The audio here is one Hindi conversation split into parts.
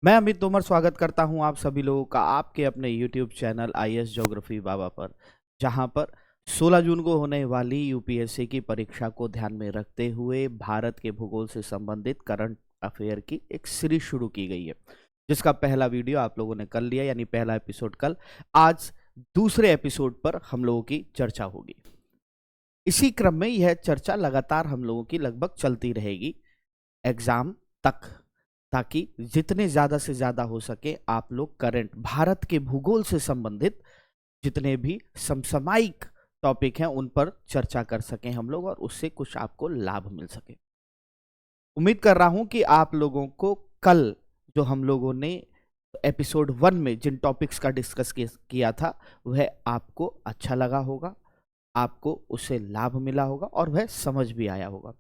मैं अमित तोमर स्वागत करता हूं आप सभी लोगों का आपके अपने YouTube चैनल आईएएस ज्योग्राफी बाबा पर, जहां पर 16 जून को होने वाली यूपीएससी की परीक्षा को ध्यान में रखते हुए भारत के भूगोल से संबंधित करंट अफेयर की एक सीरीज शुरू की गई है, जिसका पहला वीडियो आप लोगों ने कल लिया, यानी पहला एपिसोड कल। आज दूसरे एपिसोड पर हम लोगों की चर्चा होगी। इसी क्रम में यह चर्चा लगातार हम लोगों की लगभग चलती रहेगी एग्जाम तक, ताकि जितने ज्यादा से ज्यादा हो सके आप लोग करंट भारत के भूगोल से संबंधित जितने भी समसामयिक टॉपिक हैं उन पर चर्चा कर सकें हम लोग, और उससे कुछ आपको लाभ मिल सके। उम्मीद कर रहा हूं कि आप लोगों को कल जो हम लोगों ने एपिसोड 1 में जिन टॉपिक्स का डिस्कस किया था वह आपको अच्छा लगा होगा, आपको उससे लाभ मिला होगा और वह समझ भी आया होगा।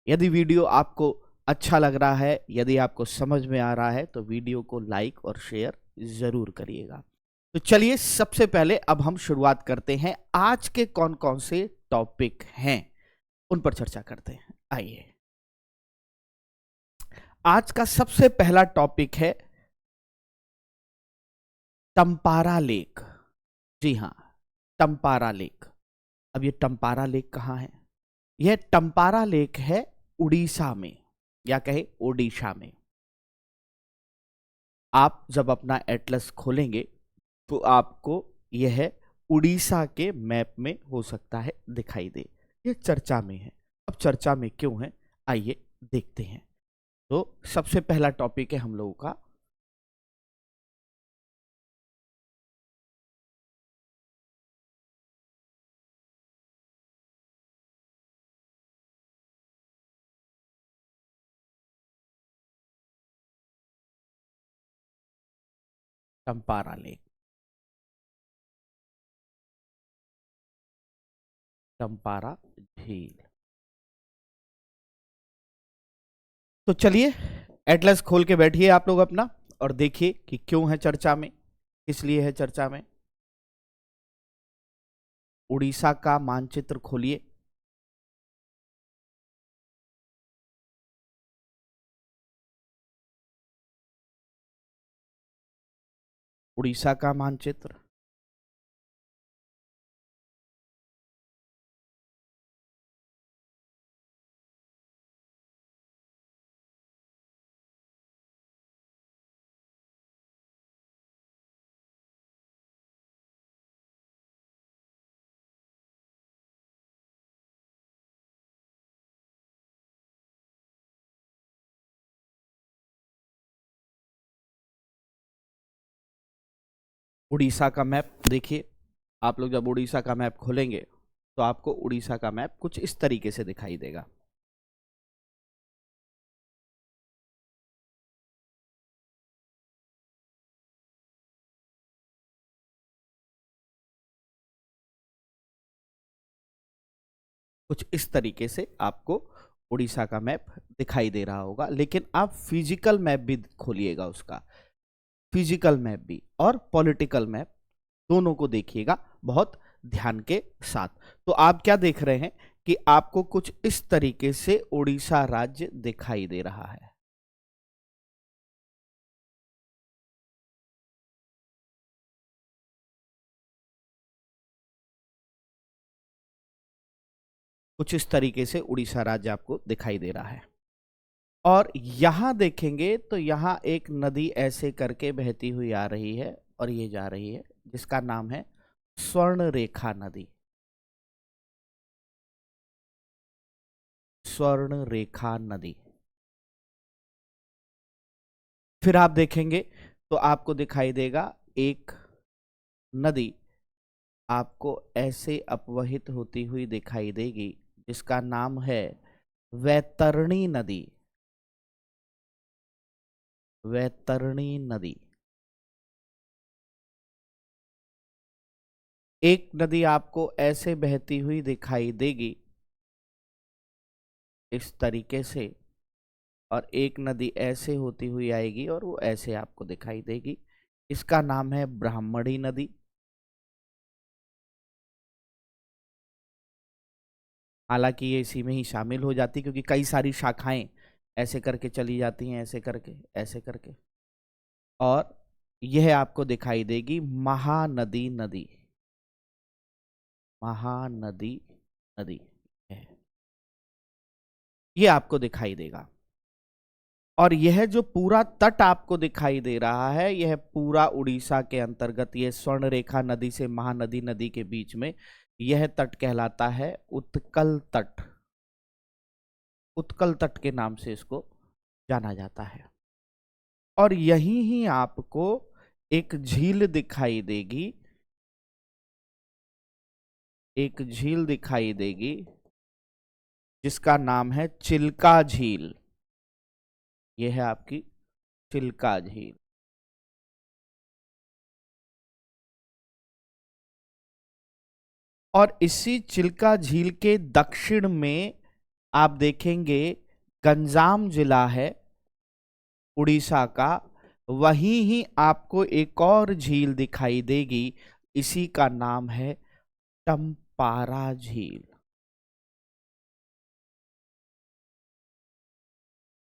यदि वीडियो आपको अच्छा लग रहा है, यदि आपको समझ में आ रहा है, तो वीडियो को लाइक और शेयर जरूर करिएगा। तो चलिए सबसे पहले अब हम शुरुआत करते हैं, आज के कौन कौन से टॉपिक हैं उन पर चर्चा करते हैं। आइए, आज का सबसे पहला टॉपिक है टम्पारा लेक। जी हाँ, टम्पारा लेक। अब ये टम्पारा लेक कहाँ है? यह टम्पारा लेक है उड़ीसा में, या कहे ओडिशा में। आप जब अपना एटलस खोलेंगे तो आपको यह उड़ीसा के मैप में हो सकता है दिखाई दे। यह चर्चा में है। अब चर्चा में क्यों है, आइए देखते हैं। तो सबसे पहला टॉपिक है हम लोगों का टम्पारा लेक। टम्पारा झील। तो चलिए एटलस खोल के बैठिए आप लोग अपना, और देखिए कि क्यों है चर्चा में, किस लिए है चर्चा में। उड़ीसा का मानचित्र खोलिए। उड़ीसा का मानचित्र। उड़ीसा का मैप देखिए। आप लोग जब उड़ीसा का मैप खोलेंगे तो आपको उड़ीसा का मैप कुछ इस तरीके से दिखाई देगा। कुछ इस तरीके से आपको उड़ीसा का मैप दिखाई दे रहा होगा, लेकिन आप फिजिकल मैप भी खोलिएगा उसका, फिजिकल मैप भी और पॉलिटिकल मैप दोनों को देखिएगा बहुत ध्यान के साथ। तो आप क्या देख रहे हैं कि आपको कुछ इस तरीके से उड़ीसा राज्य दिखाई दे रहा है। कुछ इस तरीके से उड़ीसा राज्य आपको दिखाई दे रहा है। और यहां देखेंगे तो यहां एक नदी ऐसे करके बहती हुई आ रही है, और ये जा रही है, जिसका नाम है स्वर्ण रेखा नदी। स्वर्ण रेखा नदी। फिर आप देखेंगे तो आपको दिखाई देगा एक नदी आपको ऐसे अपवहित होती हुई दिखाई देगी, जिसका नाम है वैतरणी नदी। वैतरणी नदी। एक नदी आपको ऐसे बहती हुई दिखाई देगी इस तरीके से, और एक नदी ऐसे होती हुई आएगी और वो ऐसे आपको दिखाई देगी। इसका नाम है ब्राह्मणी नदी। हालांकि ये इसी में ही शामिल हो जाती, क्योंकि कई सारी शाखाएं ऐसे करके चली जाती हैं, ऐसे करके, ऐसे करके। और यह आपको दिखाई देगी महानदी नदी, महानदी नदी है, ये आपको दिखाई देगा। और यह जो पूरा तट आपको दिखाई दे रहा है, यह पूरा उड़ीसा के अंतर्गत, यह स्वर्ण रेखा नदी से महानदी नदी के बीच में यह तट कहलाता है उत्कल तट। उत्कल तट के नाम से इसको जाना जाता है। और यहीं ही आपको एक झील दिखाई देगी, एक झील दिखाई देगी जिसका नाम है चिल्का झील। यह है आपकी चिल्का झील। और इसी चिल्का झील के दक्षिण में आप देखेंगे गंजाम जिला है उड़ीसा का, वहीं ही आपको एक और झील दिखाई देगी, इसी का नाम है टम्पारा झील।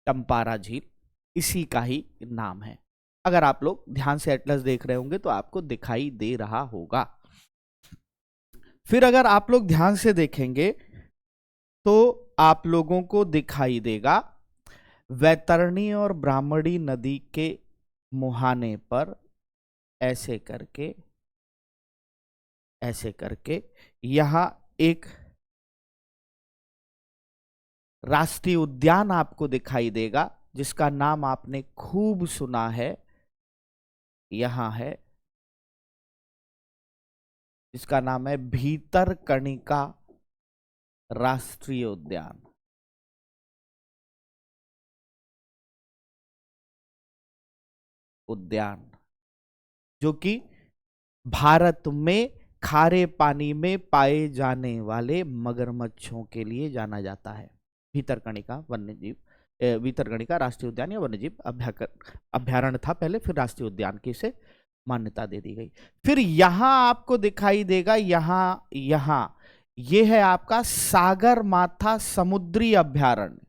टम्पारा झील इसी का ही नाम है। अगर आप लोग ध्यान से एटलस देख रहे होंगे तो आपको दिखाई दे रहा होगा। फिर अगर आप लोग ध्यान से देखेंगे तो आप लोगों को दिखाई देगा वैतरणी और ब्राह्मणी नदी के मुहाने पर ऐसे करके यहां एक राष्ट्रीय उद्यान आपको दिखाई देगा जिसका नाम आपने खूब सुना है, यहां है, जिसका नाम है भीतरकनिका राष्ट्रीय उद्यान। जो कि भारत में खारे पानी में पाए जाने वाले मगरमच्छों के लिए जाना जाता है। भीतरकनिका वन्यजीव, भीतरकनिका राष्ट्रीय उद्यान या वन्यजीव अभ्यारण्य था पहले, फिर राष्ट्रीय उद्यान की इसे मान्यता दे दी गई। फिर यहां आपको दिखाई देगा, यहां ये है आपका सागर माथा समुद्री अभ्यारण्य।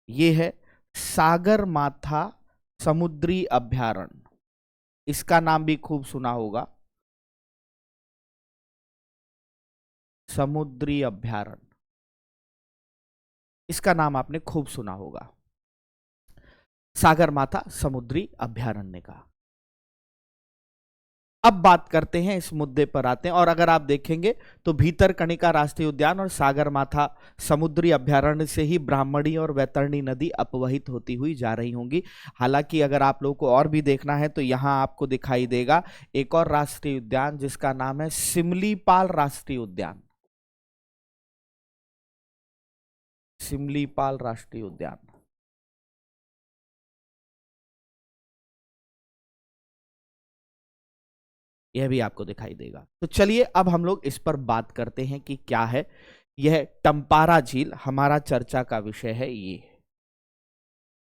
ये है सागर माथा समुद्री अभ्यारण्य, इसका नाम भी खूब सुना होगा, समुद्री अभ्यारण्य, इसका नाम आपने खूब सुना होगा, सागरमाथा समुद्री अभ्यारण्य का। अब बात करते हैं, इस मुद्दे पर आते हैं। और अगर आप देखेंगे तो भीतरकनिका राष्ट्रीय उद्यान और सागरमाथा समुद्री अभ्यारण्य से ही ब्राह्मणी और वैतरणी नदी अपवहित होती हुई जा रही होंगी। हालांकि अगर आप लोगों को और भी देखना है तो यहां आपको दिखाई देगा एक और राष्ट्रीय उद्यान जिसका नाम है सिमलीपाल राष्ट्रीय उद्यान। सिमलीपाल राष्ट्रीय उद्यान, यह भी आपको दिखाई देगा। तो चलिए अब हम लोग इस पर बात करते हैं कि क्या है यह टम्पारा झील। हमारा चर्चा का विषय है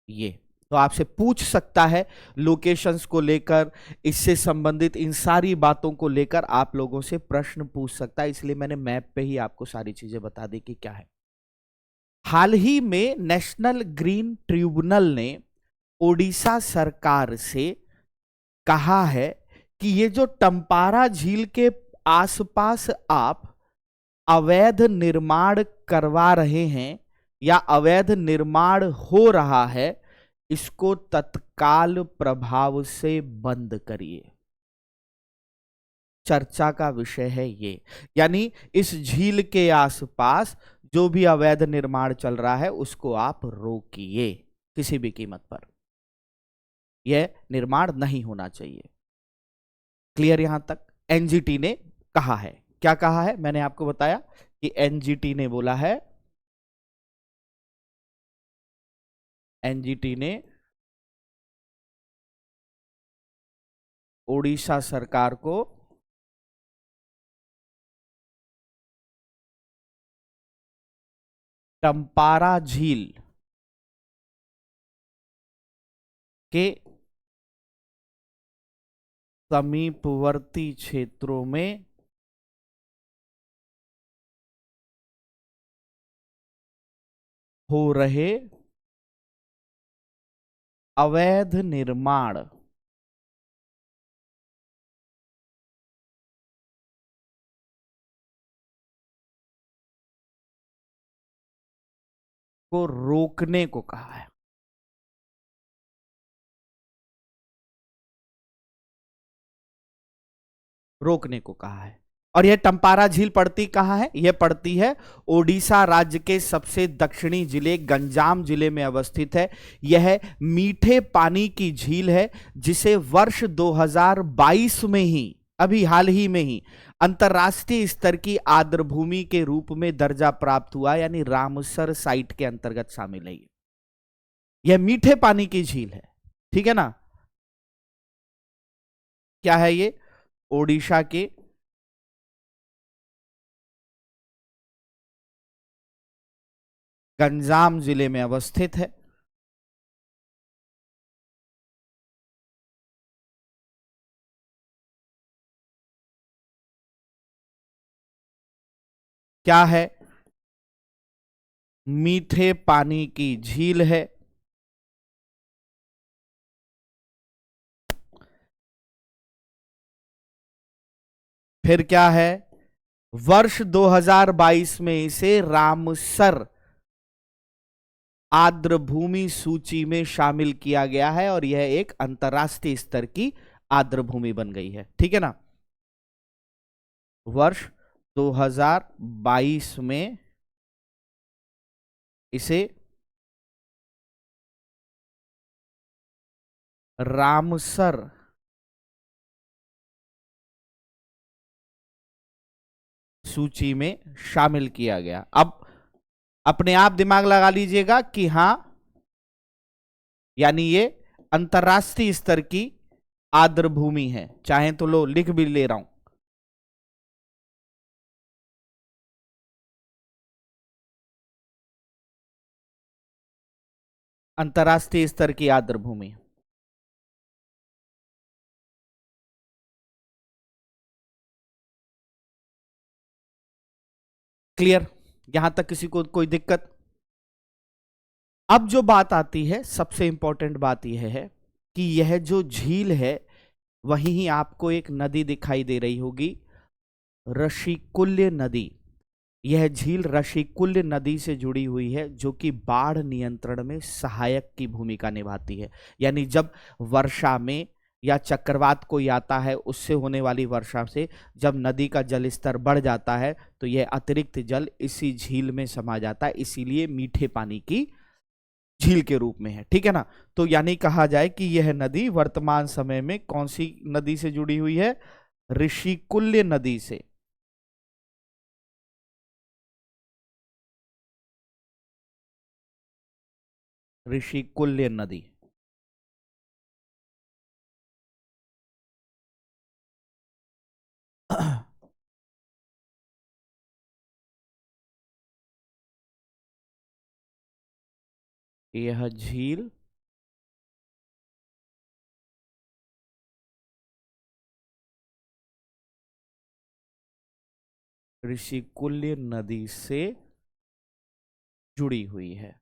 ये तो आपसे पूछ सकता है लोकेशंस को लेकर, इससे संबंधित इन सारी बातों को लेकर आप लोगों से प्रश्न पूछ सकता है, इसलिए मैंने मैप पे ही आपको सारी चीजें बता दी कि क्या है। हाल ही में नेशनल ग्रीन ट्रिब्यूनल ने ओडिशा सरकार से कहा है कि ये जो टम्पारा झील के आसपास आप अवैध निर्माण करवा रहे हैं या अवैध निर्माण हो रहा है, इसको तत्काल प्रभाव से बंद करिए। चर्चा का विषय है ये, यानी इस झील के आसपास जो भी अवैध निर्माण चल रहा है उसको आप रोकिए, किसी भी कीमत पर यह निर्माण नहीं होना चाहिए। क्लियर यहां तक? एनजीटी ने कहा है, क्या कहा है मैंने आपको बताया कि एनजीटी ने बोला है, एनजीटी ने ओडिशा सरकार को टम्पारा झील के समीपवर्ती क्षेत्रों में हो रहे अवैध निर्माण को रोकने को कहा है। रोकने को कहा है। और यह टंपारा झील पड़ती कहाँ है? यह पड़ती है ओडिशा राज्य के सबसे दक्षिणी जिले गंजाम जिले में अवस्थित है। यह मीठे पानी की झील है जिसे वर्ष 2022 में ही, अभी हाल ही में ही, अंतरराष्ट्रीय स्तर की आर्द्रभूमि के रूप में दर्जा प्राप्त हुआ, यानी रामसर साइट के अंतर्गत शामिल है। यह मीठे पानी की झील है, ठीक है ना। क्या है ये? ओडिशा के गंजाम जिले में अवस्थित है। क्या है? मीठे पानी की झील है। फिर क्या है? वर्ष 2022 में इसे रामसर आर्द्रभूमि सूची में शामिल किया गया है और यह एक अंतरराष्ट्रीय स्तर की आर्द्रभूमि बन गई है, ठीक है ना। वर्ष 2022 में इसे रामसर सूची में शामिल किया गया। अब अपने आप दिमाग लगा लीजिएगा कि हां, यानी ये अंतरराष्ट्रीय स्तर की आर्द्रभूमि है। चाहे तो लो, लिख भी ले रहा हूं। अंतरराष्ट्रीय स्तर की आर्द्रभूमि। क्लियर? यहां तक किसी को कोई दिक्कत? अब जो बात आती है, सबसे इंपॉर्टेंट बात यह है कि यह जो झील है, वहीं ही आपको एक नदी दिखाई दे रही होगी, ऋषिकुल्य नदी। यह झील ऋषिकुल्य नदी से जुड़ी हुई है, जो कि बाढ़ नियंत्रण में सहायक की भूमिका निभाती है। यानी जब वर्षा में या चक्रवात कोई आता है, उससे होने वाली वर्षा से जब नदी का जल स्तर बढ़ जाता है, तो यह अतिरिक्त जल इसी झील में समा जाता है, इसीलिए मीठे पानी की झील के रूप में है, ठीक है ना। तो यानी कहा जाए कि यह नदी वर्तमान समय में कौन सी नदी से जुड़ी हुई है? ऋषिकुल्य नदी से। ऋषिकुल्य नदी। यह झील ऋषिकुल्य नदी से जुड़ी हुई है।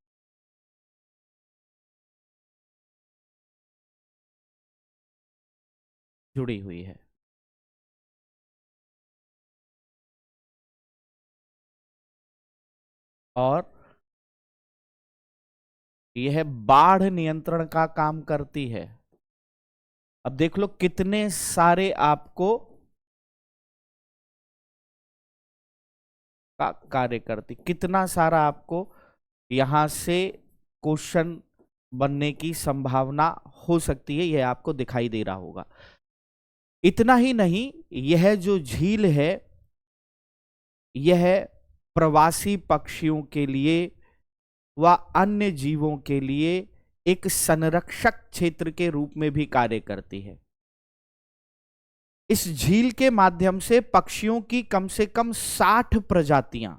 जुड़ी हुई है। और यह बाढ़ नियंत्रण का काम करती है। अब देख लो कितने सारे आपको कार्य करती, कितना सारा आपको यहां से क्वेश्चन बनने की संभावना हो सकती है, यह आपको दिखाई दे रहा होगा। इतना ही नहीं, यह जो झील है, यह प्रवासी पक्षियों के लिए व अन्य जीवों के लिए एक संरक्षक क्षेत्र के रूप में भी कार्य करती है। इस झील के माध्यम से पक्षियों की कम से कम 60 प्रजातियां,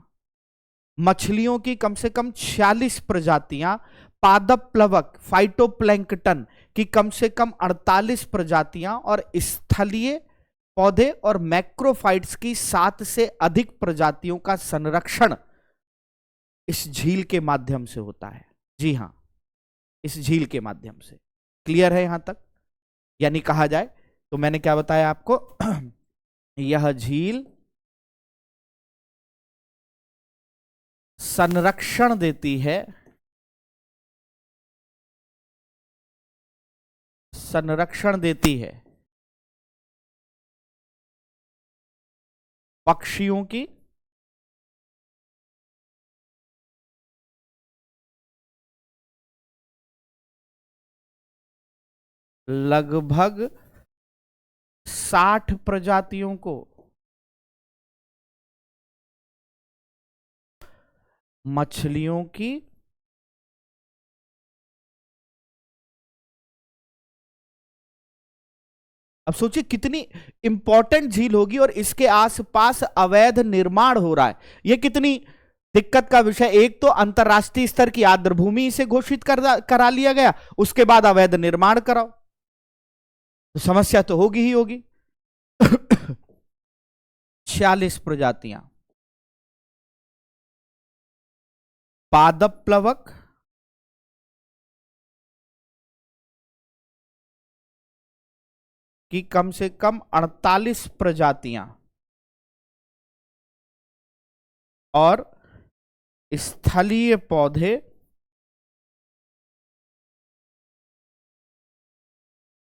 मछलियों की कम से कम 46 प्रजातियां, पादप प्लवक फाइटोप्लैंक्टन की कम से कम 48 प्रजातियां और स्थलीय पौधे और मैक्रोफाइट्स की 7 से अधिक प्रजातियों का संरक्षण इस झील के माध्यम से होता है। जी हां, इस झील के माध्यम से। क्लियर है यहां तक? यानी कहा जाए तो मैंने क्या बताया आपको यह झील संरक्षण देती है, संरक्षण देती है पक्षियों की लगभग 60 प्रजातियों को, मछलियों की अब सोचिए कितनी इंपॉर्टेंट झील होगी और इसके आसपास अवैध निर्माण हो रहा है। यह कितनी दिक्कत का विषय। एक तो अंतरराष्ट्रीय स्तर की आर्द्रभूमि इसे घोषित करा लिया गया, उसके बाद अवैध निर्माण कराओ, तो समस्या तो होगी ही होगी। 46 प्रजातियां पादप प्लवक, की कम से कम 48 प्रजातियां और स्थलीय पौधे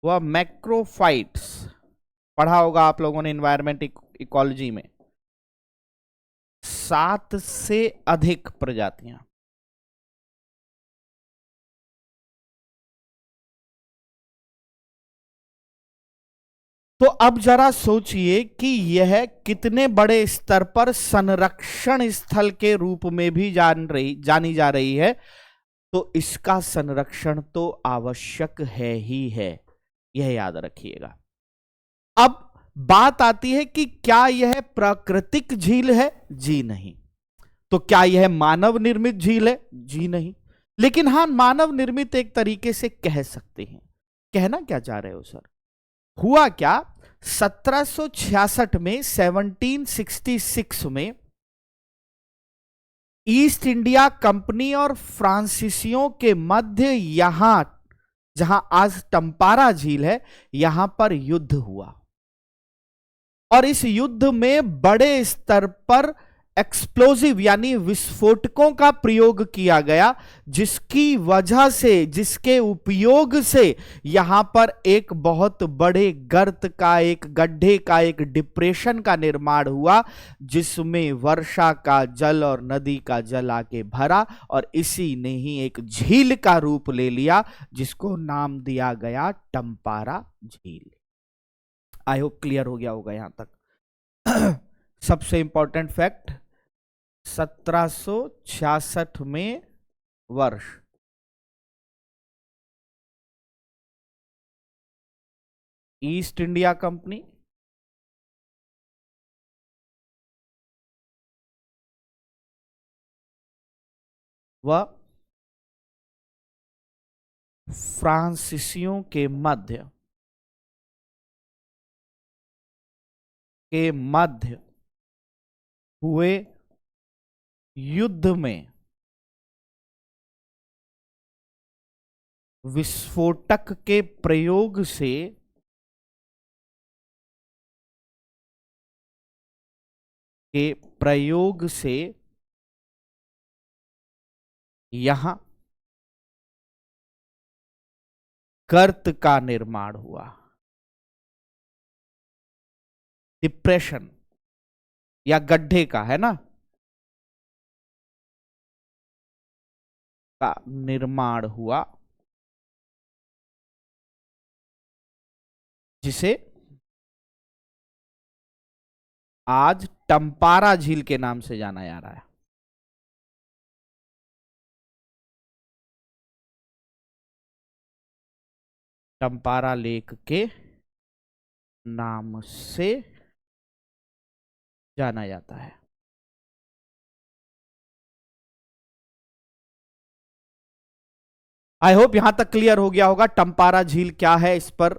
व मैक्रोफाइट्स, पढ़ा होगा आप लोगों ने एनवायरमेंट इकोलॉजी में, 7 से अधिक प्रजातियां। तो अब जरा सोचिए कि यह कितने बड़े स्तर पर संरक्षण स्थल के रूप में भी जानी जा रही है। तो इसका संरक्षण तो आवश्यक है ही है, यह याद रखिएगा। अब बात आती है कि क्या यह प्राकृतिक झील है? जी नहीं। तो क्या यह मानव निर्मित झील है? जी नहीं। लेकिन हां, मानव निर्मित एक तरीके से कह सकते हैं। कहना क्या चाह रहे हो सर? हुआ क्या, 1766 में, 1766 में ईस्ट इंडिया कंपनी और फ्रांसीसियों के मध्य, यहां जहां आज टंपारा झील है, यहां पर युद्ध हुआ और इस युद्ध में बड़े स्तर पर एक्सप्लोजिव यानी विस्फोटकों का प्रयोग किया गया, जिसकी वजह से, जिसके उपयोग से यहां पर एक बहुत बड़े गर्त का, एक गड्ढे का, एक डिप्रेशन का निर्माण हुआ, जिसमें वर्षा का जल और नदी का जल आके भरा और इसी ने ही एक झील का रूप ले लिया, जिसको नाम दिया गया टंपारा झील। आई होप क्लियर हो गया होगा यहां तक। सबसे इंपॉर्टेंट फैक्ट, 1766 में वर्ष ईस्ट इंडिया कंपनी व फ्रांसीसियों के मध्य हुए युद्ध में विस्फोटक के प्रयोग से यहां गर्त का निर्माण हुआ। डिप्रेशन या गड्ढे का, है ना, का निर्माण हुआ, जिसे आज टंपारा झील के नाम से जाना जा रहा है। टंपारा लेक के नाम से जाना जाता है। आई होप यहां तक क्लियर हो गया होगा टंपारा झील क्या है, इस पर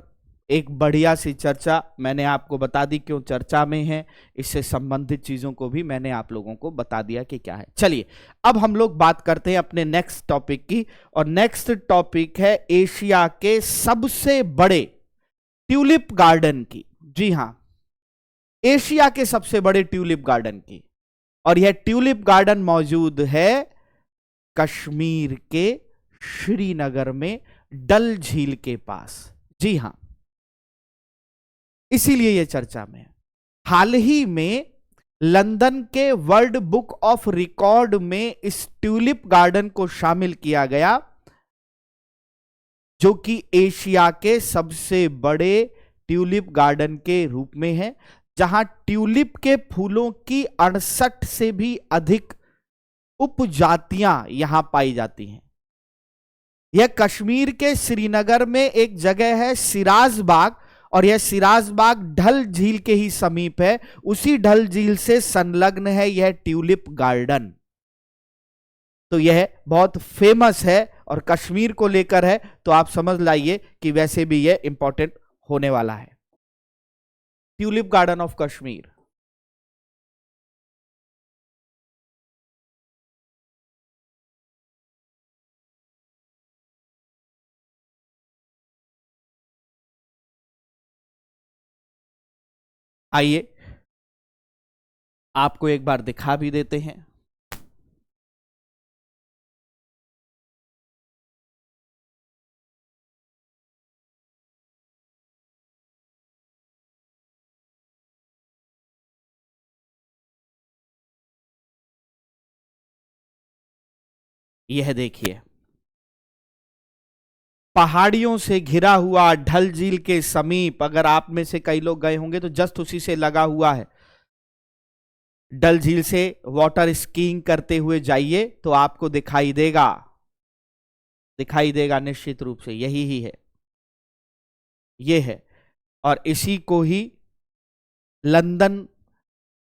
एक बढ़िया सी चर्चा मैंने आपको बता दी क्यों चर्चा में है, इससे संबंधित चीजों को भी मैंने आप लोगों को बता दिया कि क्या है। चलिए अब हम लोग बात करते हैं अपने नेक्स्ट टॉपिक की, और नेक्स्ट टॉपिक है एशिया के सबसे बड़े ट्यूलिप गार्डन की। जी हां, एशिया के सबसे बड़े ट्यूलिप गार्डन की, और यह ट्यूलिप गार्डन मौजूद है कश्मीर के श्रीनगर में डल झील के पास। जी हां, इसीलिए यह चर्चा में है। हाल ही में लंदन के वर्ल्ड बुक ऑफ रिकॉर्ड में इस ट्यूलिप गार्डन को शामिल किया गया, जो कि एशिया के सबसे बड़े ट्यूलिप गार्डन के रूप में है, जहां ट्यूलिप के फूलों की 68 से भी अधिक उपजातियां यहां पाई जाती हैं। यह कश्मीर के श्रीनगर में एक जगह है सिराज बाग, और यह सिराज बाग डल झील के ही समीप है। उसी डल झील से संलग्न है यह ट्यूलिप गार्डन। तो यह बहुत फेमस है और कश्मीर को लेकर है, तो आप समझ लाइए कि वैसे भी यह इंपॉर्टेंट होने वाला है। Tulip garden of Kashmir. आइए आपको एक बार दिखा भी देते हैं। यह देखिए, पहाड़ियों से घिरा हुआ डल झील के समीप, अगर आप में से कई लोग गए होंगे तो जस्ट उसी से लगा हुआ है। डल झील से वाटर स्कीइंग करते हुए जाइए तो आपको दिखाई देगा, दिखाई देगा निश्चित रूप से, यही ही है, ये है। और इसी को ही लंदन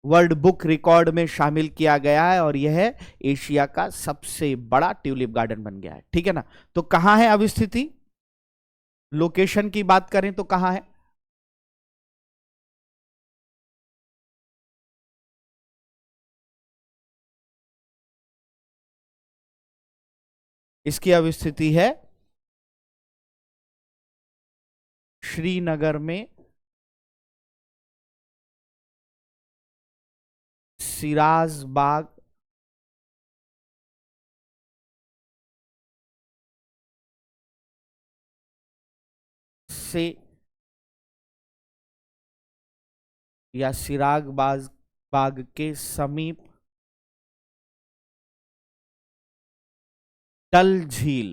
वर्ल्ड बुक रिकॉर्ड में शामिल किया गया है, और यह एशिया का सबसे बड़ा ट्यूलिप गार्डन बन गया है। ठीक है ना। तो कहां है अब स्थिति, लोकेशन की बात करें तो कहां है? इसकी अब स्थिति है श्रीनगर में सिराज बाग से, या सिराग बाग बाग के समीप डल झील,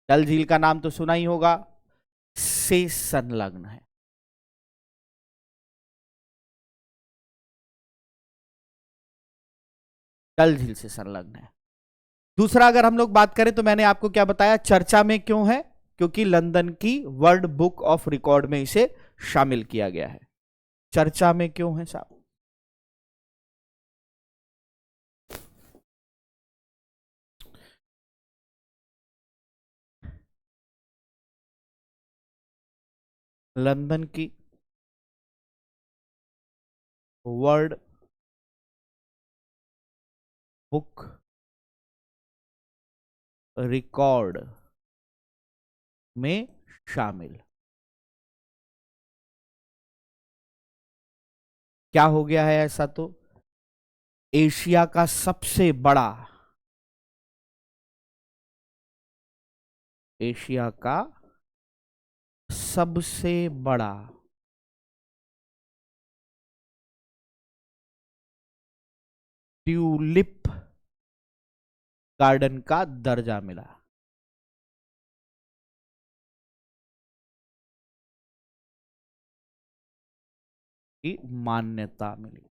डल झील का नाम तो सुना ही होगा, से संलग्न है। डल झील से संलग्न है। दूसरा अगर हम लोग बात करें तो मैंने आपको क्या बताया, चर्चा में क्यों है, क्योंकि लंदन की वर्ल्ड बुक ऑफ रिकॉर्ड में इसे शामिल किया गया है। चर्चा में क्यों है साहब? लंदन की वर्ल्ड बुक रिकॉर्ड में शामिल। क्या हो गया है ऐसा? तो एशिया का सबसे बड़ा, एशिया का सबसे बड़ा ट्यूलिप गार्डन का दर्जा मिला, की मान्यता मिली।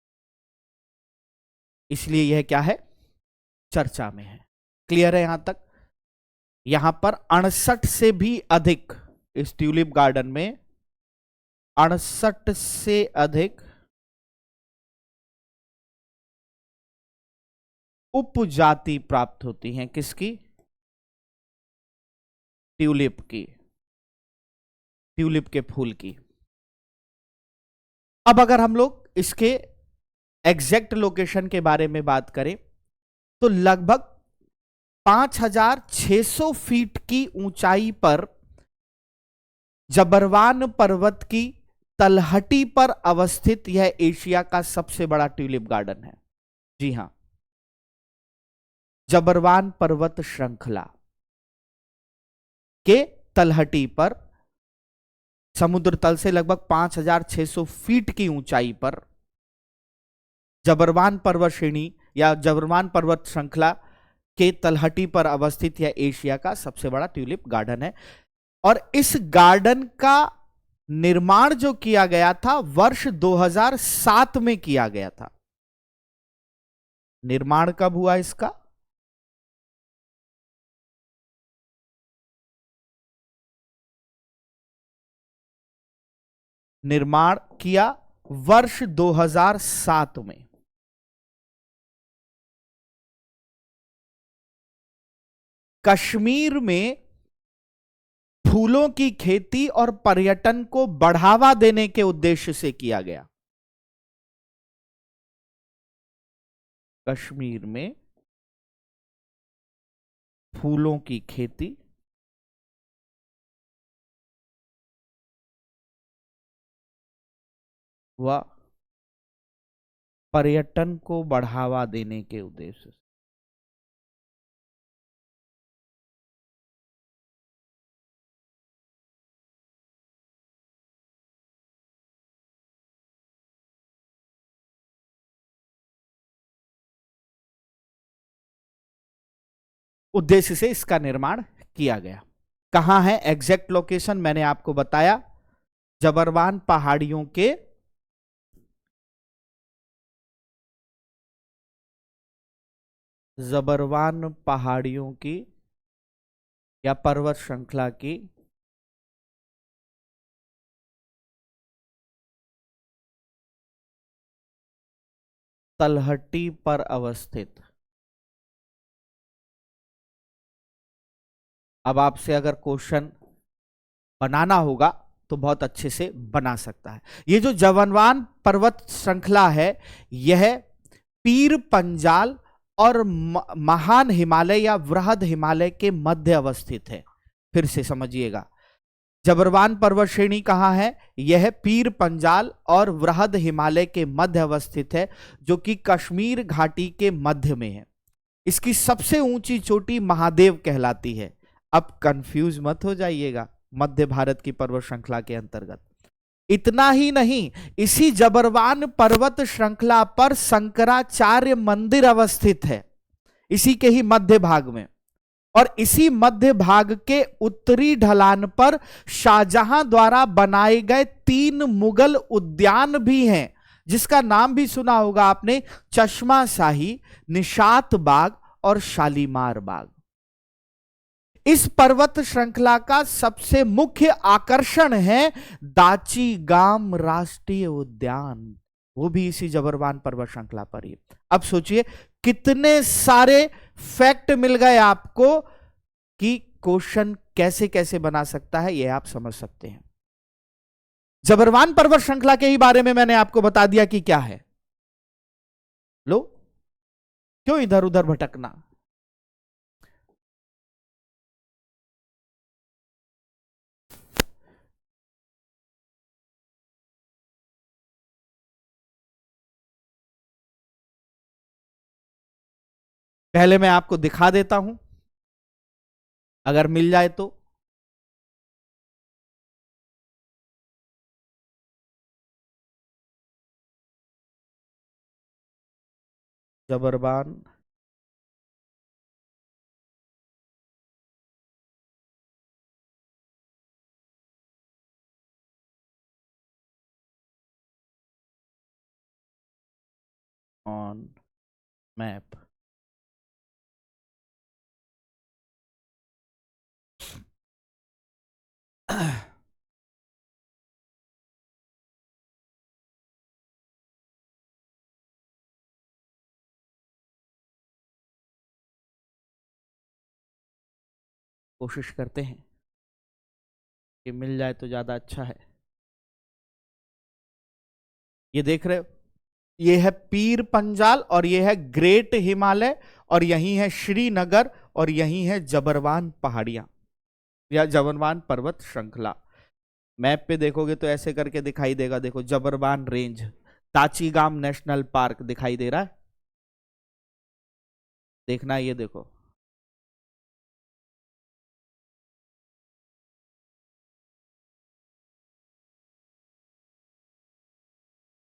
इसलिए यह क्या है, चर्चा में है। क्लियर है यहां तक? यहां पर 68 से भी अधिक, इस ट्यूलिप गार्डन में 68 से अधिक उपजाति प्राप्त होती हैं। किसकी? ट्यूलिप की। ट्यूलिप के फूल की। अब अगर हम लोग इसके एग्जैक्ट लोकेशन के बारे में बात करें तो लगभग 5,600 फीट की ऊंचाई पर जबरवान पर्वत की तलहटी पर अवस्थित यह एशिया का सबसे बड़ा ट्यूलिप गार्डन है। जी हां, जबरवान पर्वत श्रृंखला के तलहटी पर समुद्र तल से लगभग 5,600 फीट की ऊंचाई पर जबरवान पर्वत श्रेणी या जबरवान पर्वत श्रृंखला के तलहटी पर अवस्थित यह एशिया का सबसे बड़ा ट्यूलिप गार्डन है। और इस गार्डन का निर्माण जो किया गया था वर्ष 2007 में किया गया था। निर्माण कब हुआ इसका? निर्माण किया वर्ष 2007 में। कश्मीर में फूलों की खेती और पर्यटन को बढ़ावा देने के उद्देश्य से किया गया। कश्मीर में फूलों की खेती व पर्यटन को बढ़ावा देने के उद्देश्य से। उद्देश्य से इसका निर्माण किया गया। कहां है एग्जैक्ट लोकेशन? मैंने आपको बताया, जबरवान पहाड़ियों के जबरवान पहाड़ियों की या पर्वत श्रृंखला की तलहटी पर अवस्थित। अब आपसे अगर क्वेश्चन बनाना होगा तो बहुत अच्छे से बना सकता है। ये जो जबरवान पर्वत श्रृंखला है यह पीर पंजाल और महान हिमालय या वृहद हिमालय के मध्य अवस्थित है। फिर से समझिएगा, जबरवान पर्वत श्रेणी कहां है? यह पीर पंजाल और वृहद हिमालय के मध्य अवस्थित है, जो कि कश्मीर घाटी के मध्य में है। इसकी सबसे ऊंची चोटी महादेव कहलाती है। अब कंफ्यूज मत हो जाइएगा, मध्य भारत की पर्वत श्रृंखला के अंतर्गत। इतना ही नहीं, इसी जबरवान पर्वत श्रृंखला पर शंकराचार्य मंदिर अवस्थित है, इसी के ही मध्य भाग में। और इसी मध्य भाग के उत्तरी ढलान पर शाहजहां द्वारा बनाए गए 3 मुगल उद्यान भी हैं, जिसका नाम भी सुना होगा आपने, चश्मा शाही, निशात बाग और शालीमार बाग। इस पर्वत श्रृंखला का सबसे मुख्य आकर्षण है दाची गाम राष्ट्रीय उद्यान, वो भी इसी जबरवान पर्वत श्रृंखला पर ही। अब सोचिए कितने सारे फैक्ट मिल गए आपको कि क्वेश्चन कैसे कैसे बना सकता है, यह आप समझ सकते हैं। जबरवान पर्वत श्रृंखला के ही बारे में मैंने आपको बता दिया कि क्या है। लो, क्यों इधर उधर भटकना। पहले मैं आपको दिखा देता हूं, अगर मिल जाए तो। जबरवान ऑन मैप। कोशिश करते हैं। ये मिल जाए तो ज्यादा अच्छा है। ये देख रहे हो, ये है पीर पंजाल और ये है ग्रेट हिमालय, और यही है श्रीनगर, और यही है जबरवान पहाड़ियां या जबरवान पर्वत श्रृंखला। मैप पे देखोगे तो ऐसे करके दिखाई देगा, देखो जबरवान रेंज, ताचीगाम नेशनल पार्क दिखाई दे रहा है, देखना ये देखो।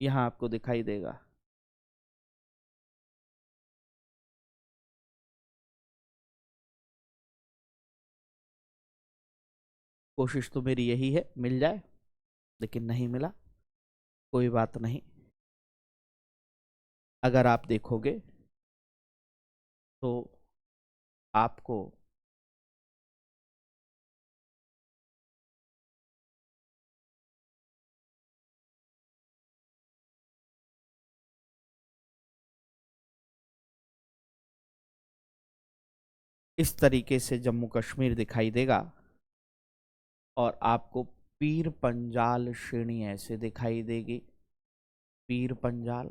यहां आपको दिखाई देगा। कोशिश तो मेरी यही है मिल जाए, लेकिन नहीं मिला, कोई बात नहीं। अगर आप देखोगे तो आपको इस तरीके से जम्मू कश्मीर दिखाई देगा, और आपको पीर पंजाल श्रेणी ऐसे दिखाई देगी, पीर पंजाल,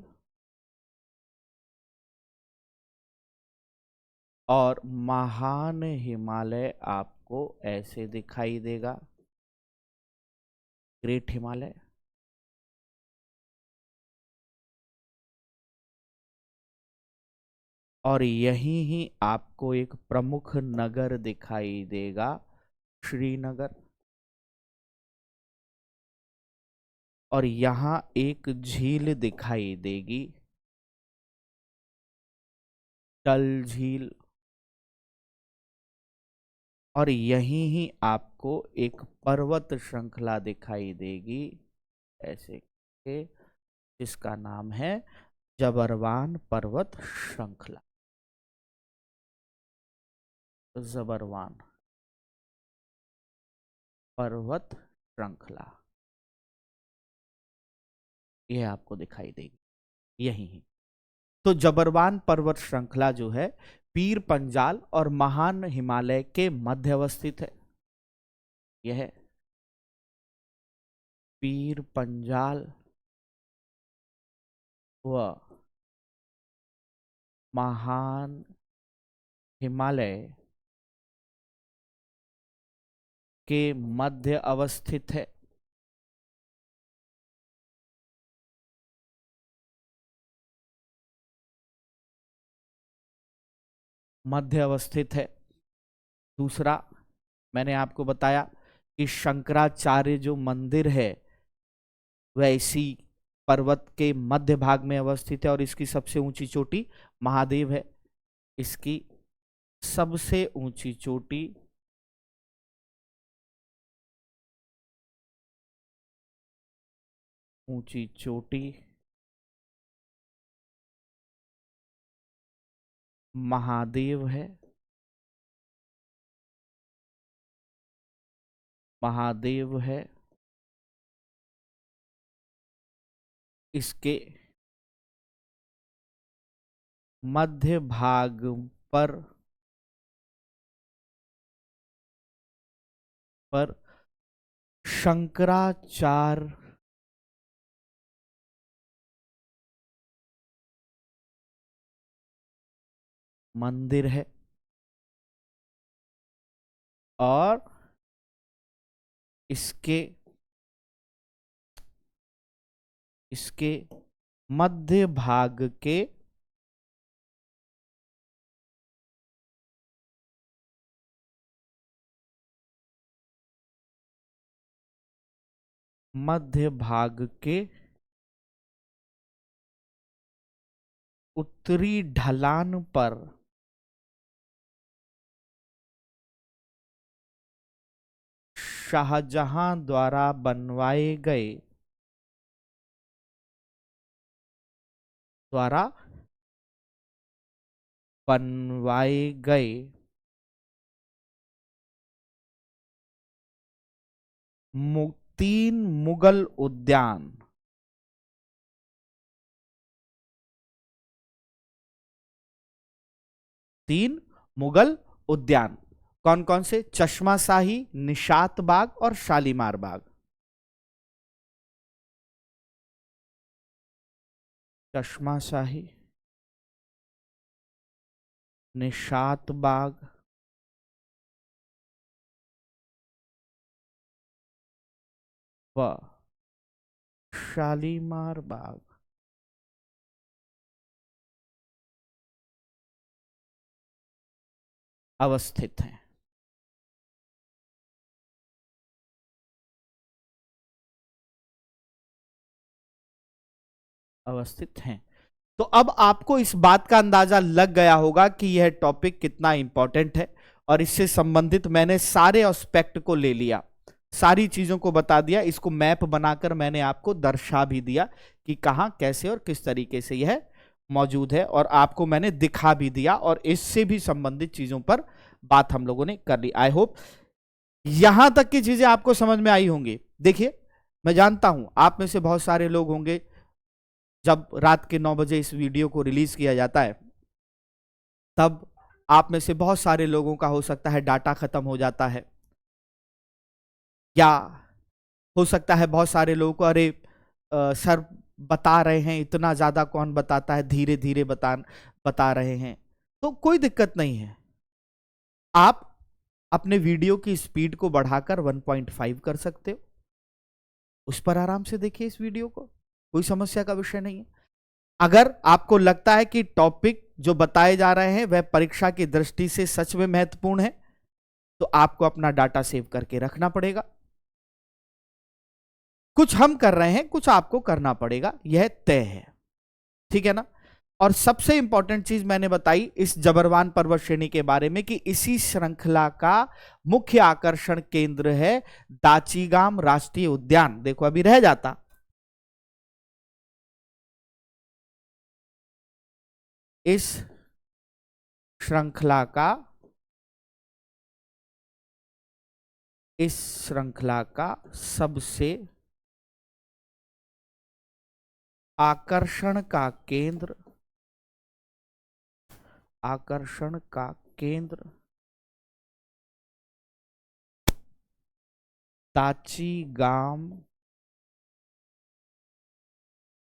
और महान हिमालय आपको ऐसे दिखाई देगा, ग्रेट हिमालय। और यहीं ही आपको एक प्रमुख नगर दिखाई देगा, श्रीनगर। और यहाँ एक झील दिखाई देगी, डल झील। और यहीं ही आपको एक पर्वत श्रृंखला दिखाई देगी ऐसे के, जिसका नाम है जबरवान पर्वत श्रृंखला। जबरवान पर्वत श्रृंखला ये आपको दिखाई देगी यही ही। तो जबरवान पर्वत श्रृंखला जो है पीर पंजाल और महान हिमालय के मध्य अवस्थित है। यह है पीर पंजाल व महान हिमालय के मध्य अवस्थित है। मध्य अवस्थित है। दूसरा, मैंने आपको बताया कि शंकराचार्य जो मंदिर है वह इसी पर्वत के मध्य भाग में अवस्थित है, और इसकी सबसे ऊंची चोटी महादेव है। इसकी सबसे ऊंची चोटी ऊंची चोटी महादेव है। महादेव है। इसके मध्य भाग पर पर शंकराचार्य मंदिर है, और इसके इसके मध्य भाग के मध्य भाग के उत्तरी ढलान पर शाहजहां द्वारा द्वारा बनवाए गए तीन मुगल उद्यान तीन मुगल उद्यान कौन कौन से? चश्मा शाही, निशात बाग और शालीमार बाग। चश्मा शाही, निशात बाग व शालीमार बाग अवस्थित हैं। अवस्थित हैं। तो अब आपको इस बात का अंदाजा लग गया होगा कि यह टॉपिक कितना इंपॉर्टेंट है, और इससे संबंधित मैंने सारे एस्पेक्ट को ले लिया, सारी चीजों को बता दिया, इसको मैप बनाकर मैंने आपको दर्शा भी दिया कि कहां कैसे और किस तरीके से यह मौजूद है, और आपको मैंने दिखा भी दिया, और इससे भी संबंधित चीजों पर बात हम लोगों ने कर ली। आई होप यहां तक की चीजें आपको समझ में आई होंगी। देखिए, मैं जानता हूं आप में से बहुत सारे लोग होंगे, जब रात के 9 बजे इस वीडियो को रिलीज किया जाता है, तब आप में से बहुत सारे लोगों का हो सकता है डाटा खत्म हो जाता है, या हो सकता है बहुत सारे लोगों को, अरे सर बता रहे हैं, इतना ज्यादा कौन बताता है, धीरे धीरे बता रहे हैं। तो कोई दिक्कत नहीं है, आप अपने वीडियो की स्पीड को बढ़ाकर 1.5 कर सकते हो, उस पर आराम से देखिए इस वीडियो को, कोई समस्या का विषय नहीं है। अगर आपको लगता है कि टॉपिक जो बताए जा रहे हैं वह परीक्षा की दृष्टि से सच में महत्वपूर्ण है, तो आपको अपना डाटा सेव करके रखना पड़ेगा। कुछ हम कर रहे हैं, कुछ आपको करना पड़ेगा, यह तय है, ठीक है ना। और सबसे इंपॉर्टेंट चीज मैंने बताई इस जबरवान पर्वत श्रेणी के बारे में कि इसी श्रृंखला का मुख्य आकर्षण केंद्र है दाचीगाम राष्ट्रीय उद्यान। देखो, अभी रह जाता, इस श्रृंखला का सबसे आकर्षण का केंद्र दाचीगाम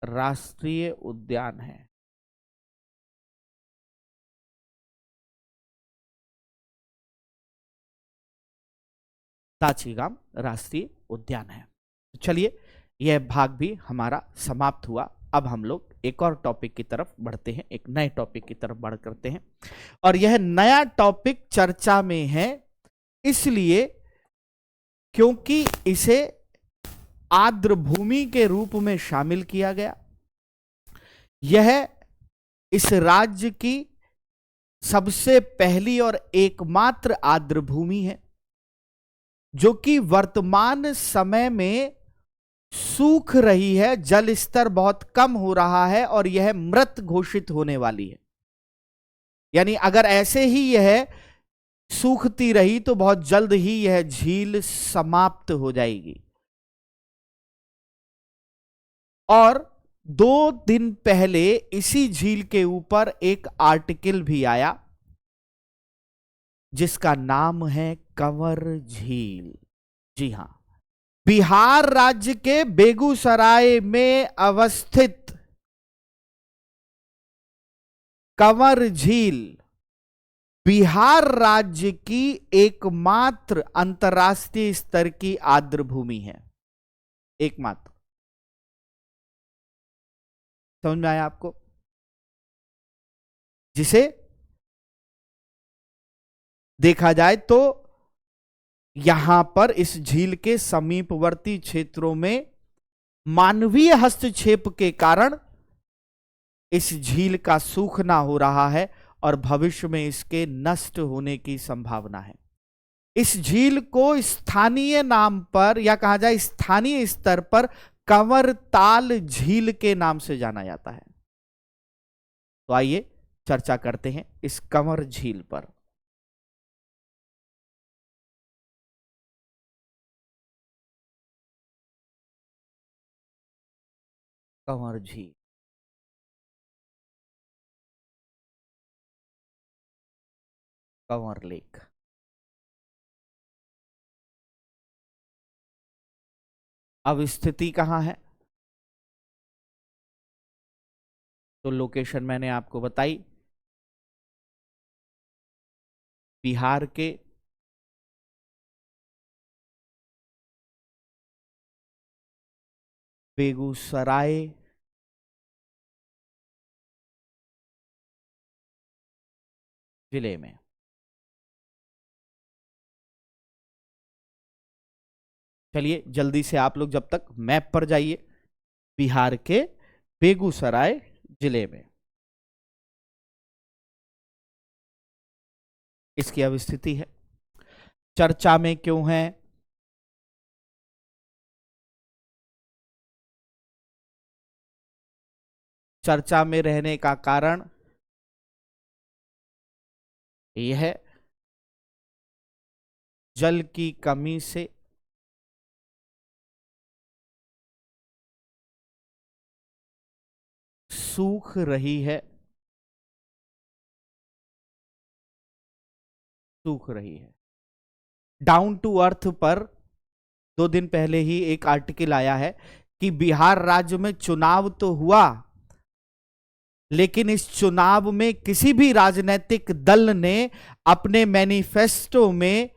राष्ट्रीय उद्यान है। दाचीगाम राष्ट्रीय उद्यान है। चलिए, यह भाग भी हमारा समाप्त हुआ। अब हम लोग एक और टॉपिक की तरफ बढ़ते हैं, एक नए टॉपिक की तरफ बढ़ करते हैं, और यह नया टॉपिक चर्चा में है इसलिए क्योंकि इसे आर्द्र भूमि के रूप में शामिल किया गया। यह इस राज्य की सबसे पहली और एकमात्र आर्द्र भूमि है जो कि वर्तमान समय में सूख रही है, जल स्तर बहुत कम हो रहा है और यह मृत घोषित होने वाली है। यानी अगर ऐसे ही यह सूखती रही तो बहुत जल्द ही यह झील समाप्त हो जाएगी। और 2 दिन पहले इसी झील के ऊपर एक आर्टिकल भी आया जिसका नाम है कंवर झील। जी हां, बिहार राज्य के बेगूसराय में अवस्थित कंवर झील बिहार राज्य की एकमात्र अंतर्राष्ट्रीय स्तर की आर्द्र भूमि है, एकमात्र। समझ में आया आपको? जिसे देखा जाए तो यहां पर इस झील के समीपवर्ती क्षेत्रों में मानवीय हस्तक्षेप के कारण इस झील का सूखना हो रहा है और भविष्य में इसके नष्ट होने की संभावना है। इस झील को स्थानीय नाम पर या कहा जाए स्थानीय स्तर पर कंवरताल झील के नाम से जाना जाता है। तो आइए चर्चा करते हैं इस कंवर झील पर। कंवर झील, कंवर लेक। अब स्थिति कहाँ है? तो लोकेशन मैंने आपको बताई, बिहार के बेगूसराय जिले में। चलिए जल्दी से आप लोग जब तक मैप पर जाइए, बिहार के बेगूसराय जिले में इसकी अब स्थिति है। चर्चा में क्यों है? चर्चा में रहने का कारण यह है, जल की कमी से सूख रही है, सूख रही है। डाउन टू अर्थ पर 2 दिन पहले ही एक आर्टिकल आया है कि बिहार राज्य में चुनाव तो हुआ, लेकिन इस चुनाव में किसी भी राजनीतिक दल ने अपने मैनिफेस्टो में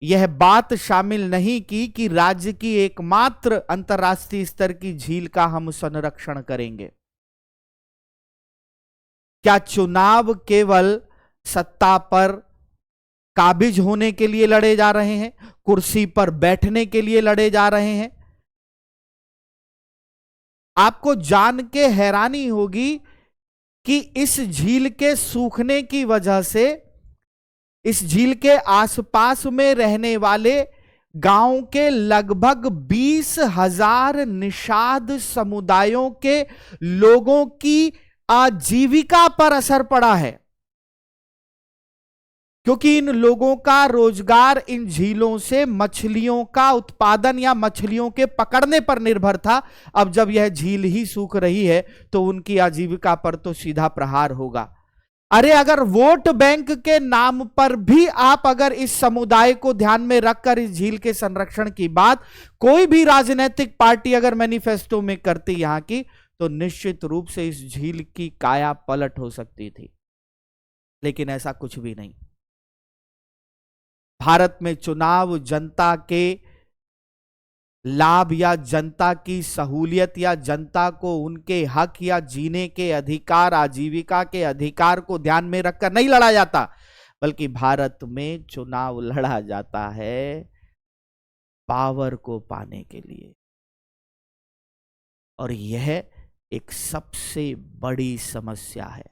यह बात शामिल नहीं की कि राज्य की एकमात्र अंतर्राष्ट्रीय स्तर की झील का हम संरक्षण करेंगे। क्या चुनाव केवल सत्ता पर काबिज होने के लिए लड़े जा रहे हैं, कुर्सी पर बैठने के लिए लड़े जा रहे हैं? आपको जान के हैरानी होगी कि इस झील के सूखने की वजह से इस झील के आसपास में रहने वाले गांव के लगभग 20,000 निषाद समुदायों के लोगों की आजीविका पर असर पड़ा है, क्योंकि इन लोगों का रोजगार इन झीलों से मछलियों का उत्पादन या मछलियों के पकड़ने पर निर्भर था। अब जब यह झील ही सूख रही है तो उनकी आजीविका पर तो सीधा प्रहार होगा। अरे अगर वोट बैंक के नाम पर भी आप अगर इस समुदाय को ध्यान में रखकर इस झील के संरक्षण की बात कोई भी राजनीतिक पार्टी अगर मैनिफेस्टो में करती यहां की, तो निश्चित रूप से इस झील की काया पलट हो सकती थी, लेकिन ऐसा कुछ भी नहीं। भारत में चुनाव जनता के लाभ या जनता की सहूलियत या जनता को उनके हक या जीने के अधिकार, आजीविका के अधिकार को ध्यान में रखकर नहीं लड़ा जाता, बल्कि भारत में चुनाव लड़ा जाता है पावर को पाने के लिए। और यह एक सबसे बड़ी समस्या है।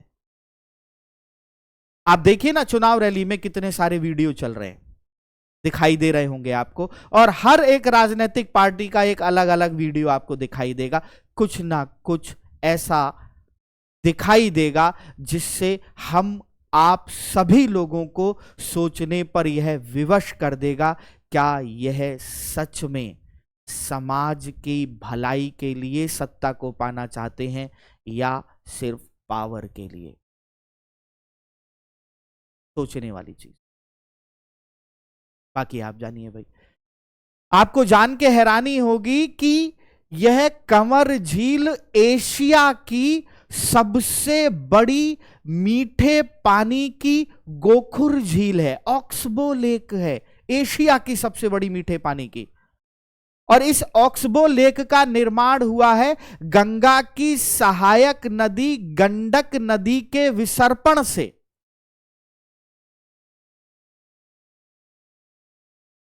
आप देखिए ना, चुनाव रैली में कितने सारे वीडियो चल रहे हैं, दिखाई दे रहे होंगे आपको, और हर एक राजनीतिक पार्टी का एक अलग अलग वीडियो आपको दिखाई देगा। कुछ ना कुछ ऐसा दिखाई देगा जिससे हम आप सभी लोगों को सोचने पर यह विवश कर देगा, क्या यह सच में समाज की भलाई के लिए सत्ता को पाना चाहते हैं या सिर्फ पावर के लिए? सोचने वाली चीज। बाकी आप जानिए भाई। आपको जान के हैरानी होगी कि यह कंवर झील एशिया की सबसे बड़ी मीठे पानी की गोखुर झील है, ऑक्सबो लेक है, एशिया की सबसे बड़ी मीठे पानी की। और इस ऑक्सबो लेक का निर्माण हुआ है गंगा की सहायक नदी गंडक नदी के विसर्पण से।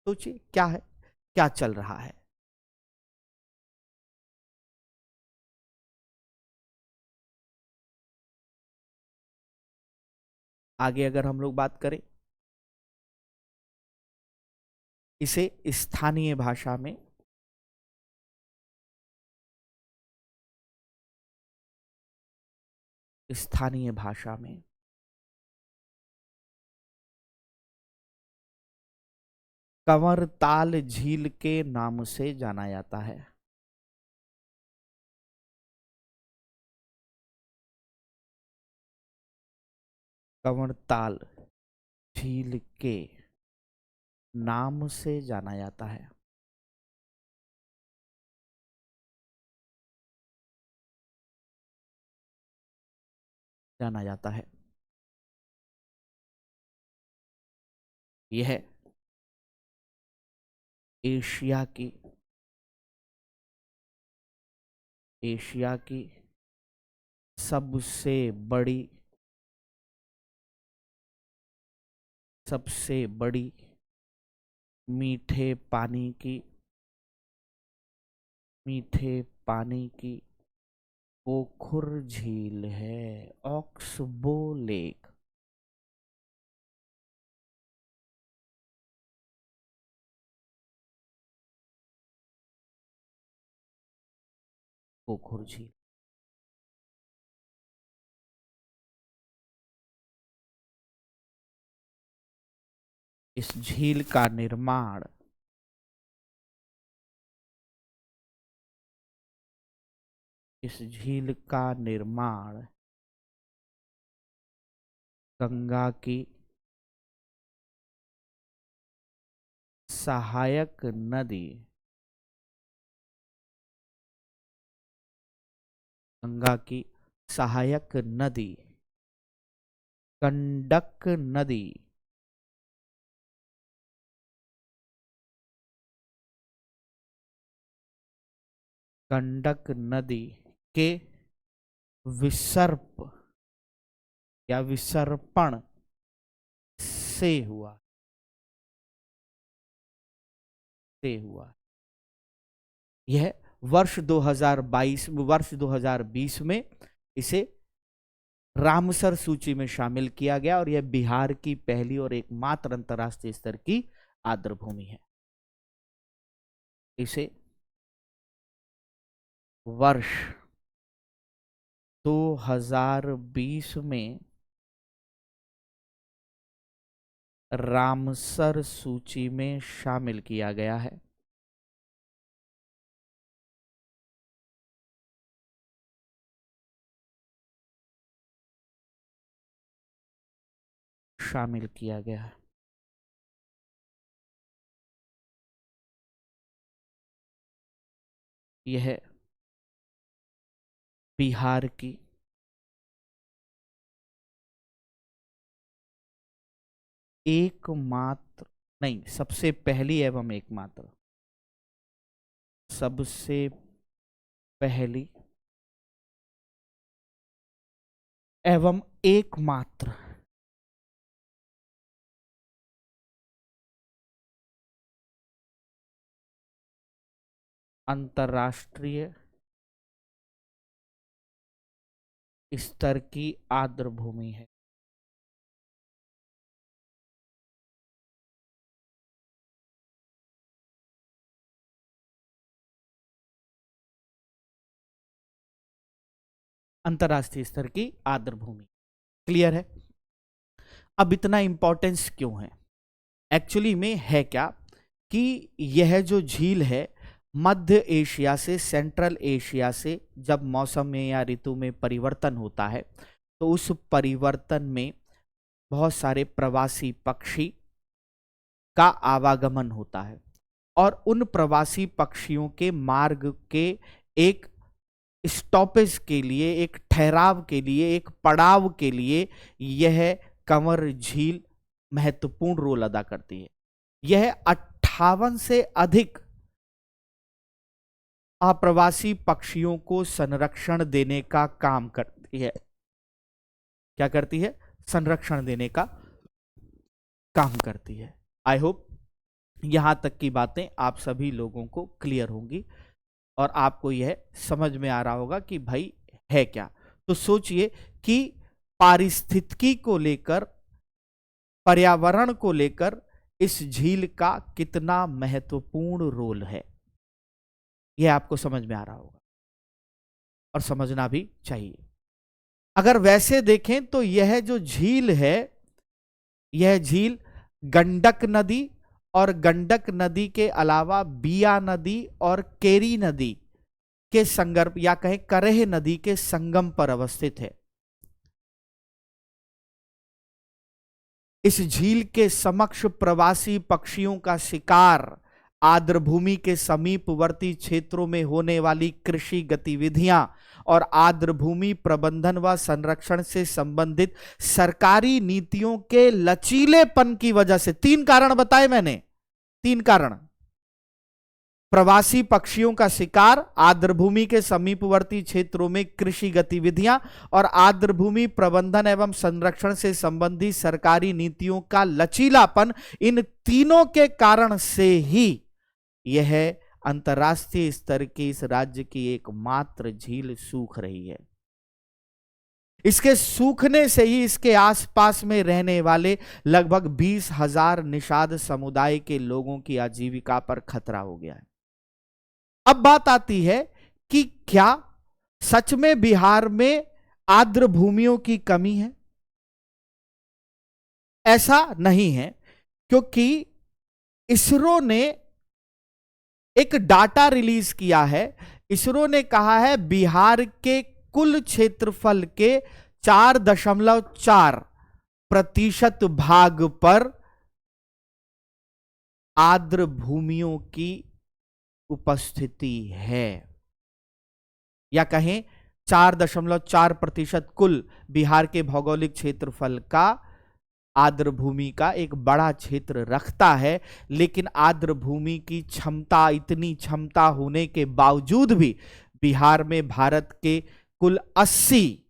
सोचिए क्या है, क्या चल रहा है। आगे अगर हम लोग बात करें, इसे स्थानीय भाषा में स्थानीय भाषा में कंवरताल झील के नाम से जाना जाता है। कंवरताल झील के नाम से जाना जाता है। जाना जाता है। यह है एशिया की सबसे बड़ी मीठे पानी की ओखुर झील है, ऑक्सबो लेक। ओखुर झील। इस झील का निर्माण गंगा की सहायक नदी गंडक नदी के विसर्पण से हुआ। यह वर्ष 2020 में इसे रामसर सूची में शामिल किया गया और यह बिहार की पहली और एकमात्र अंतर्राष्ट्रीय स्तर की आर्द्रभूमि है। इसे वर्ष 2020 में रामसर सूची में शामिल किया गया है। यह बिहार की सबसे पहली एवं एकमात्र अंतर्राष्ट्रीय स्तर की आर्द्रभूमि है। अंतर्राष्ट्रीय स्तर की आर्द्रभूमि। क्लियर है? अब इतना इंपॉर्टेंस क्यों है? एक्चुअली में है क्या कि यह जो झील है मध्य एशिया से, सेंट्रल एशिया से जब मौसम में या ऋतु में परिवर्तन होता है तो उस परिवर्तन में बहुत सारे प्रवासी पक्षी का आवागमन होता है और उन प्रवासी पक्षियों के मार्ग के एक स्टॉपेज के लिए, एक ठहराव के लिए, एक पड़ाव के लिए यह कंवर झील महत्वपूर्ण रोल अदा करती है। यह 58 से अधिक अप्रवासी पक्षियों को संरक्षण देने का काम करती है। क्या करती है? संरक्षण देने का काम करती है। आई होप यहां तक की बातें आप सभी लोगों को क्लियर होंगी और आपको यह समझ में आ रहा होगा कि भाई है क्या। तो सोचिए कि पारिस्थितिकी को लेकर, पर्यावरण को लेकर इस झील का कितना महत्वपूर्ण रोल है, यह आपको समझ में आ रहा होगा और समझना भी चाहिए। अगर वैसे देखें तो यह जो झील है, यह झील गंडक नदी और गंडक नदी के अलावा बिया नदी और केरी नदी के संगम या कहें करेह नदी के संगम पर अवस्थित है। इस झील के समक्ष प्रवासी पक्षियों का शिकार आर्द्रभूमि के समीपवर्ती क्षेत्रों में होने वाली कृषि गतिविधियां और आर्द्रभूमि प्रबंधन व संरक्षण से संबंधित सरकारी नीतियों के लचीलेपन की वजह से। 3 कारण बताए मैंने, 3 कारण। प्रवासी पक्षियों का शिकार, आर्द्रभूमि के समीपवर्ती क्षेत्रों में कृषि गतिविधियां और आर्द्रभूमि प्रबंधन एवं संरक्षण से संबंधित सरकारी नीतियों का लचीलापन, इन तीनों के कारण से ही यह अंतर्राष्ट्रीय स्तर की इस राज्य की एकमात्र झील सूख रही है। इसके सूखने से ही इसके आसपास में रहने वाले लगभग 20,000 निषाद समुदाय के लोगों की आजीविका पर खतरा हो गया है। अब बात आती है कि क्या सच में बिहार में आर्द्र भूमियों की कमी है? ऐसा नहीं है, क्योंकि इसरो ने एक डाटा रिलीज किया है। इसरो ने कहा है बिहार के कुल क्षेत्रफल के 4.4% भाग पर आर्द्र भूमियों की उपस्थिति है, या कहें 4.4% कुल बिहार के भौगोलिक क्षेत्रफल का आर्द्र भूमि का एक बड़ा क्षेत्र रखता है। लेकिन आर्द्र भूमि की क्षमता, इतनी क्षमता होने के बावजूद भी बिहार में भारत के कुल 80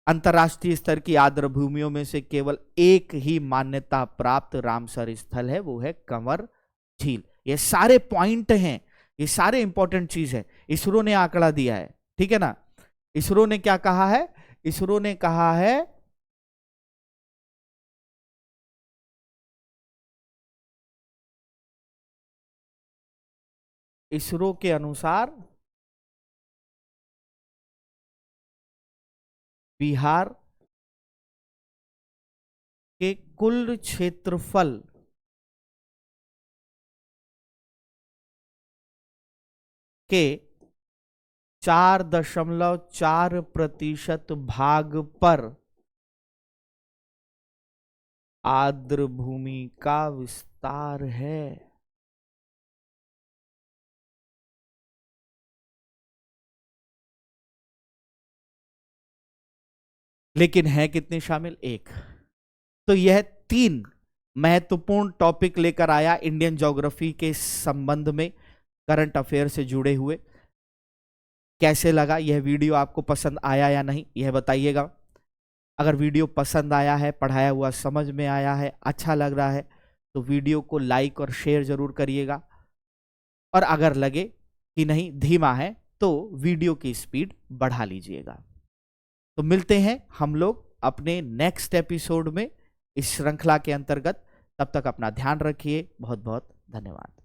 अंतर्राष्ट्रीय स्तर की आर्द्र भूमियों में से केवल एक ही मान्यता प्राप्त रामसर स्थल है, वो है कंवर झील। ये सारे पॉइंट हैं, ये सारे इंपॉर्टेंट चीज है। इसरो ने आंकड़ा दिया है, ठीक है ना। इसरो ने क्या कहा है? इसरो ने कहा है इसरो के अनुसार बिहार के कुल क्षेत्रफल के 4.4% भाग पर आर्द्र भूमि का विस्तार है। लेकिन है कितने शामिल? एक। तो यह 3 महत्वपूर्ण टॉपिक लेकर आया इंडियन ज्योग्राफी के संबंध में, करंट अफेयर से जुड़े हुए। कैसे लगा यह वीडियो? आपको पसंद आया या नहीं, यह बताइएगा। अगर वीडियो पसंद आया है, पढ़ाया हुआ समझ में आया है, अच्छा लग रहा है, तो वीडियो को लाइक और शेयर जरूर करिएगा। और अगर लगे कि नहीं धीमा है, तो वीडियो की स्पीड बढ़ा लीजिएगा। तो मिलते हैं हम लोग अपने नेक्स्ट एपिसोड में इस श्रृंखला के अंतर्गत। तब तक अपना ध्यान रखिए। बहुत बहुत धन्यवाद।